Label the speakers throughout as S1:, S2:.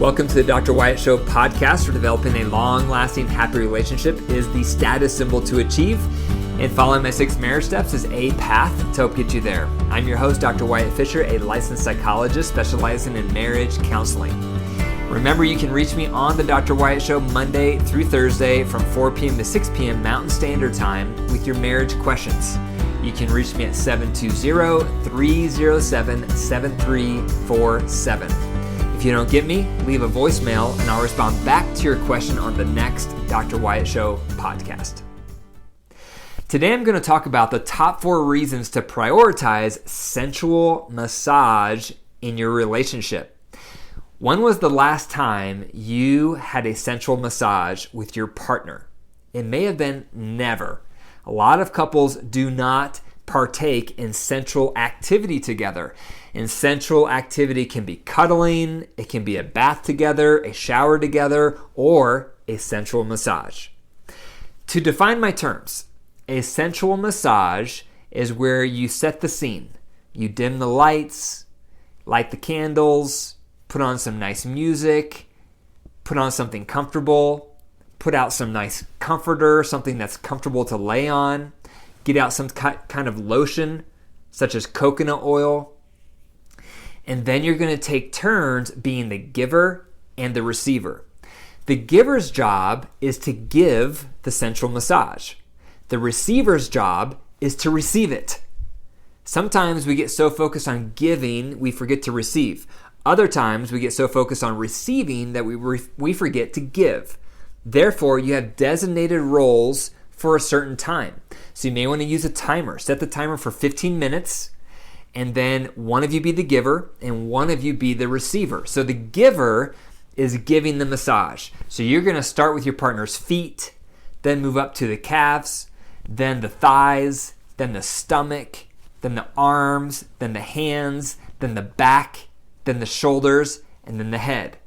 S1: Welcome to the Dr. Wyatt Show podcast, where developing a long-lasting, happy relationship is the status symbol to achieve, and following my 6 marriage steps is a path to help get you there. I'm your host, Dr. Wyatt Fisher, a licensed psychologist specializing in marriage counseling. Remember, you can reach me on the Dr. Wyatt Show Monday through Thursday from 4 p.m. to 6 p.m. Mountain Standard Time with your marriage questions. You can reach me at 720-307-7347. If you don't get me, leave a voicemail and I'll respond back to your question on the next Dr. Wyatt Show podcast. Today I'm going to talk about the top 4 reasons to prioritize sensual massage in your relationship. When was the last time you had a sensual massage with your partner? It may have been never. A lot of couples do not partake in sensual activity together. And sensual activity can be cuddling, it can be a bath together, a shower together, or a sensual massage. To define my terms, a sensual massage is where you set the scene. You dim the lights, light the candles, put on some nice music, put on something comfortable, put out some nice comforter, something that's comfortable to lay on, get out some kind of lotion, such as coconut oil, and then you're going to take turns being the giver and the receiver. The giver's job is to give the sensual massage. The receiver's job is to receive it. Sometimes we get so focused on giving, we forget to receive. Other times we get so focused on receiving that we forget to give. Therefore, you have designated roles for a certain time. So you may want to use a timer. Set the timer for 15 minutes. And then one of you be the giver and one of you be the receiver. So the giver is giving the massage. So you're going to start with your partner's feet, then move up to the calves, then the thighs, then the stomach, then the arms, then the hands, then the back, then the shoulders, and then the head.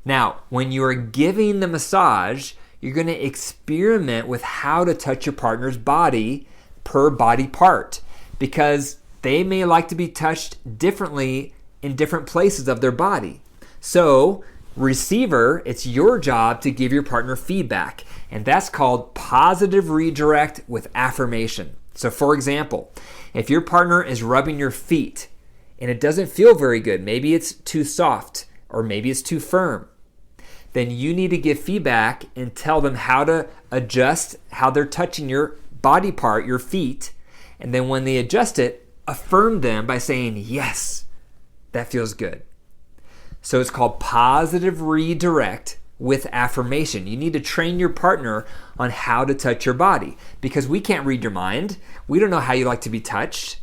S1: Now, when you are giving the massage, you're going to experiment with how to touch your partner's body per body part, because they may like to be touched differently in different places of their body. So, receiver, it's your job to give your partner feedback, and that's called positive redirect with affirmation. So, for example, if your partner is rubbing your feet and it doesn't feel very good, maybe it's too soft or maybe it's too firm, then you need to give feedback and tell them how to adjust how they're touching your body part, your feet, and then when they adjust it, affirm them by saying, yes, that feels good. So it's called positive redirect with affirmation. You need to train your partner on how to touch your body, because we can't read your mind. We don't know how you like to be touched.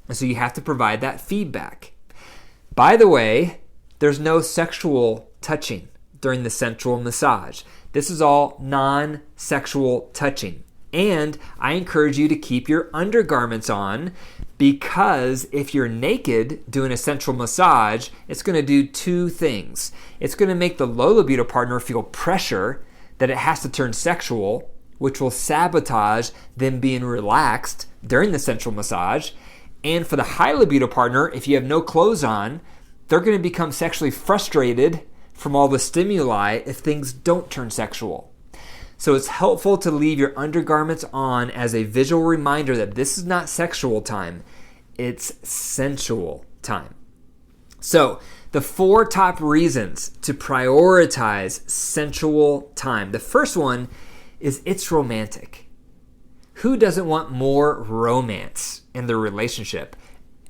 S1: And so you have to provide that feedback. By the way, there's no sexual touching during the sensual massage. This is all non-sexual touching. And I encourage you to keep your undergarments on, because if you're naked doing a sensual massage, it's going to do 2 things. It's going to make the low libido partner feel pressure that it has to turn sexual, which will sabotage them being relaxed during the sensual massage. And for the high libido partner, if you have no clothes on, they're going to become sexually frustrated from all the stimuli if things don't turn sexual. So it's helpful to leave your undergarments on as a visual reminder that this is not sexual time, it's sensual time. So the 4 top reasons to prioritize sensual time. The first one is it's romantic. Who doesn't want more romance in their relationship?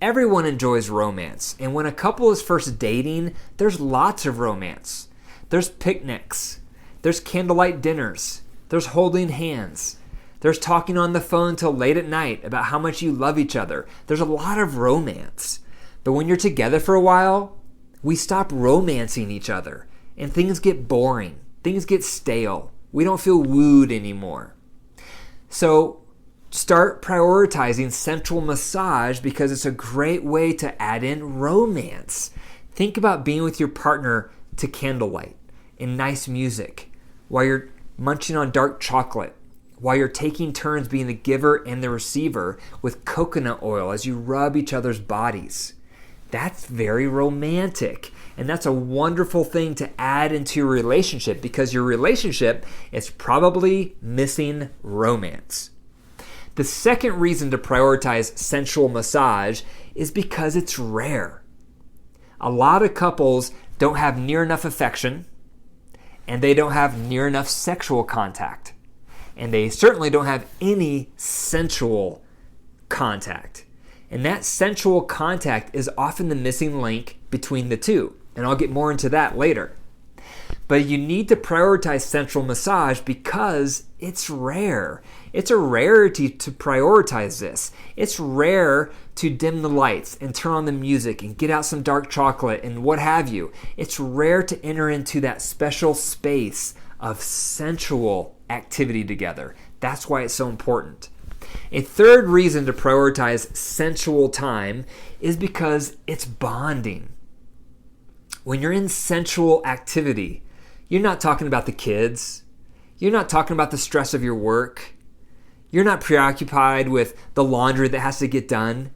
S1: Everyone enjoys romance. And when a couple is first dating, there's lots of romance. There's picnics. There's candlelight dinners. There's holding hands. There's talking on the phone till late at night about how much you love each other. There's a lot of romance. But when you're together for a while, we stop romancing each other and things get boring. Things get stale. We don't feel wooed anymore. So start prioritizing sensual massage, because it's a great way to add in romance. Think about being with your partner to candlelight and nice music while you're munching on dark chocolate, while you're taking turns being the giver and the receiver with coconut oil as you rub each other's bodies. That's very romantic. And that's a wonderful thing to add into your relationship because your relationship is probably missing romance. The second reason to prioritize sensual massage is because it's rare. A lot of couples don't have near enough affection, and they don't have near enough sexual contact. And they certainly don't have any sensual contact. And that sensual contact is often the missing link between the two. And I'll get more into that later. But you need to prioritize sensual massage because it's rare. It's a rarity to prioritize this. It's rare to dim the lights and turn on the music and get out some dark chocolate and what have you. It's rare to enter into that special space of sensual activity together. That's why it's so important. A third reason to prioritize sensual time is because it's bonding. When you're in sensual activity, you're not talking about the kids. You're not talking about the stress of your work. You're not preoccupied with the laundry that has to get done.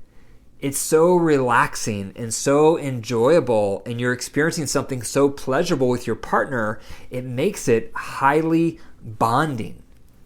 S1: It's so relaxing and so enjoyable, and you're experiencing something so pleasurable with your partner, it makes it highly bonding.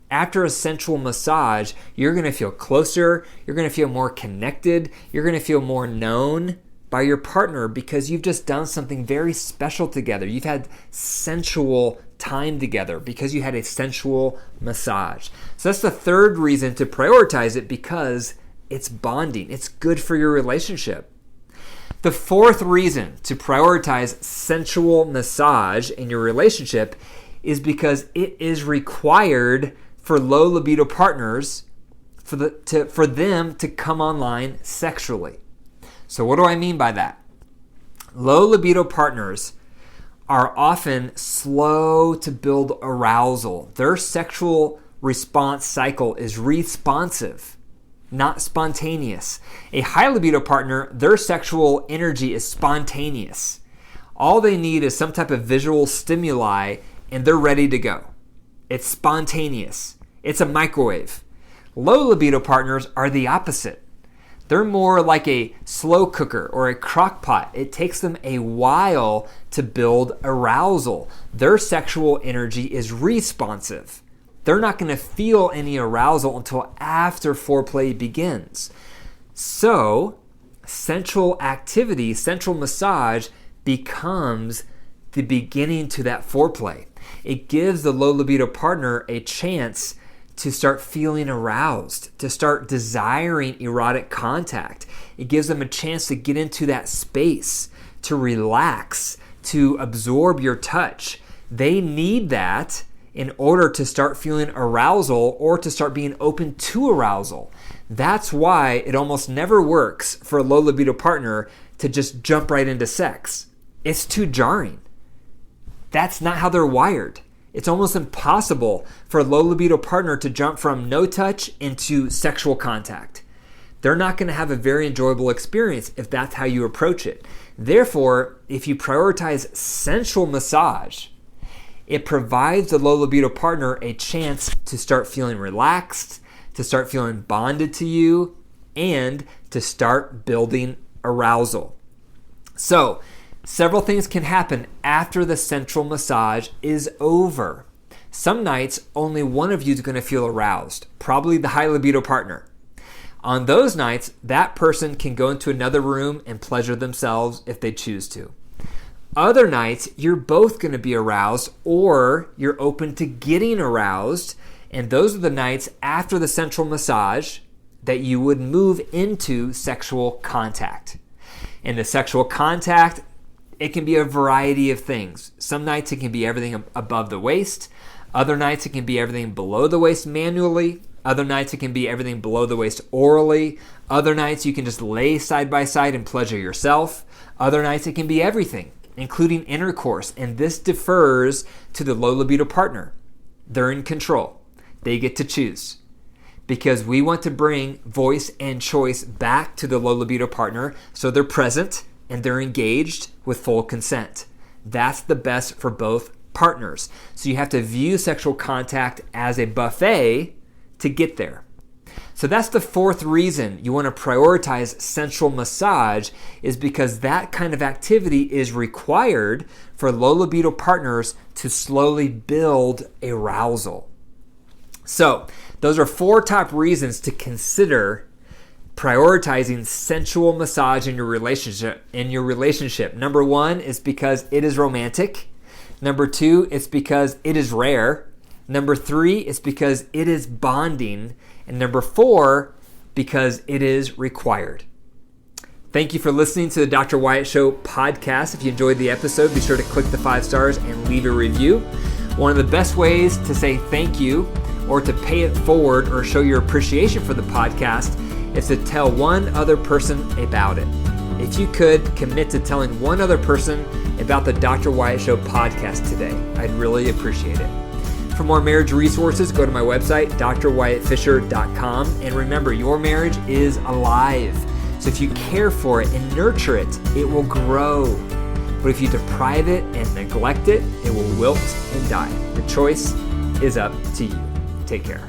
S1: After a sensual massage, you're going to feel closer, you're going to feel more connected, you're going to feel more known by your partner because you've just done something very special together. You've had sensual time together because you had a sensual massage. So that's the third reason to prioritize it, because it's bonding. It's good for your relationship. The fourth reason to prioritize sensual massage in your relationship is because it is required for low libido partners for them to come online sexually. So what do I mean by that? Low libido partners are often slow to build arousal. Their sexual response cycle is responsive, not spontaneous. A high libido partner, their sexual energy is spontaneous. All they need is some type of visual stimuli and they're ready to go. It's spontaneous. It's a microwave. Low libido partners are the opposite. They're more like a slow cooker or a crock pot. It takes them a while to build arousal. Their sexual energy is responsive. They're not going to feel any arousal until after foreplay begins. So, sensual activity, sensual massage becomes the beginning to that foreplay. It gives the low libido partner a chance to start feeling aroused, to start desiring erotic contact. It gives them a chance to get into that space, to relax, to absorb your touch. They need that in order to start feeling arousal or to start being open to arousal. That's why it almost never works for a low libido partner to just jump right into sex. It's too jarring. That's not how they're wired. It's almost impossible for a low libido partner to jump from no touch into sexual contact. They're not going to have a very enjoyable experience if that's how you approach it. Therefore, if you prioritize sensual massage, it provides the low libido partner a chance to start feeling relaxed, to start feeling bonded to you, and to start building arousal. So, several things can happen after the sensual massage is over. Some nights, only one of you is going to feel aroused, probably the high libido partner. On those nights, that person can go into another room and pleasure themselves if they choose to. Other nights, you're both going to be aroused, or you're open to getting aroused, and those are the nights after the sensual massage that you would move into sexual contact. And the sexual contact, it can be a variety of things. Some nights it can be everything above the waist. Other nights it can be everything below the waist manually. Other nights it can be everything below the waist orally. Other nights you can just lay side by side and pleasure yourself. Other nights it can be everything, including intercourse. And this defers to the low libido partner. They're in control. They get to choose. Because we want to bring voice and choice back to the low libido partner so they're present and they're engaged with full consent. That's the best for both partners. So you have to view sexual contact as a buffet to get there. So that's the fourth reason you want to prioritize sensual massage, is because that kind of activity is required for low libido partners to slowly build arousal. So those are 4 top reasons to consider prioritizing sensual massage in your relationship. Number 1 is because it is romantic. Number 2, it's because it is rare. Number 3, it's because it is bonding. And number 4, because it is required. Thank you for listening to the Dr. Wyatt Show podcast. If you enjoyed the episode, be sure to click the 5 stars and leave a review. One of the best ways to say thank you or to pay it forward or show your appreciation for the podcast is to tell one other person about it. If you could commit to telling one other person about the Dr. Wyatt Show podcast today, I'd really appreciate it. For more marriage resources, go to my website, drwyattfisher.com. And remember, your marriage is alive. So if you care for it and nurture it, it will grow. But if you deprive it and neglect it, it will wilt and die. The choice is up to you. Take care.